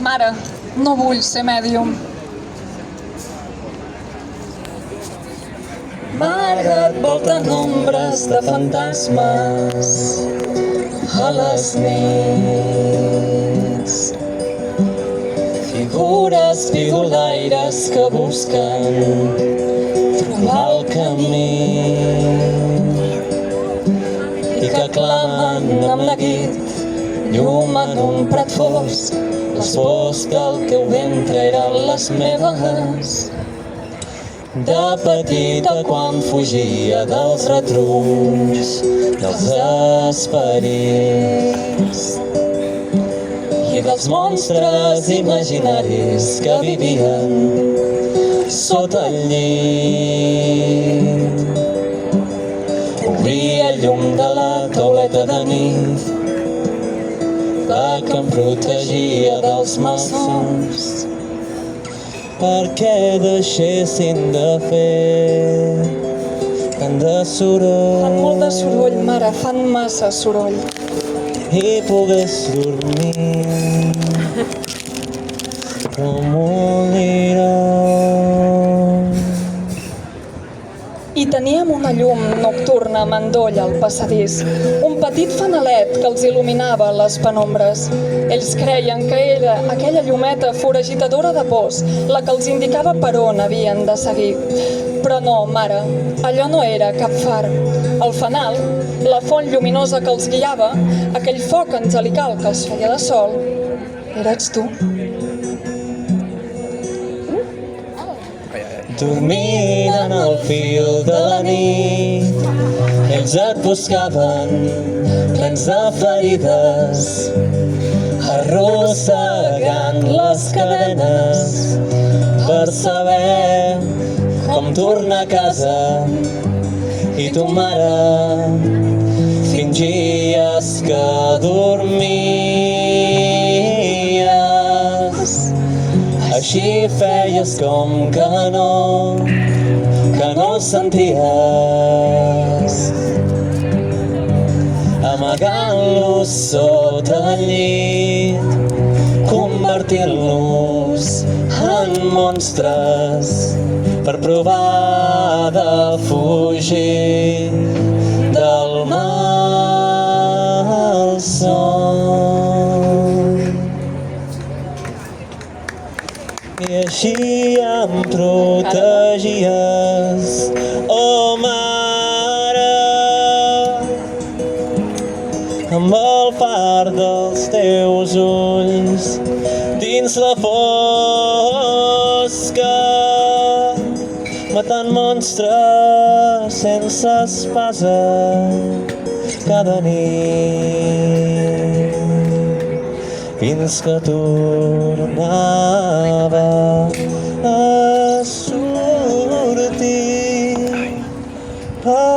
Mare, no vull ser mèdium. Mare, et volten ombres de fantasmes a les nits. Figures figuraires que busquen trobar el camí i que clamen amb neguit llum en un prat fosc. Les pors del teu ventre eren les meves de petita quan fugia dels retrunys dels esperits i dels monstres imaginaris que vivien sota el llit. Obria el llum de la tauleta de nit que em protegia dels malsons perquè deixessin de fer tant de soroll. Fan molt de soroll, mare, fan massa soroll. I pogués dormir com un liró. I teníem una llum nocturna mandolla al passadís, un petit fanalet que els il·luminava les penombres. Ells creien que era aquella llumeta foragitadora de pors, la que els indicava per on havien de seguir. Però no, mare, allò no era cap far. El fanal, la font lluminosa que els guiava, aquell foc angelical que els feia de sol, eres tu. Dormint en el fil de la nit, ells et buscaven plens de ferides, arrossegant les cadenes per saber com tornar a casa. I tu, mare, fingies que dormies. Així feies com que no senties, amagant-los sota el llit, convertint-los en monstres per provar de fugir del malson. I així em protegies, oh mare, amb el far dels teus ulls dins la fosca, matant monstres sense espasa cada nit, fins que tornava a sortir per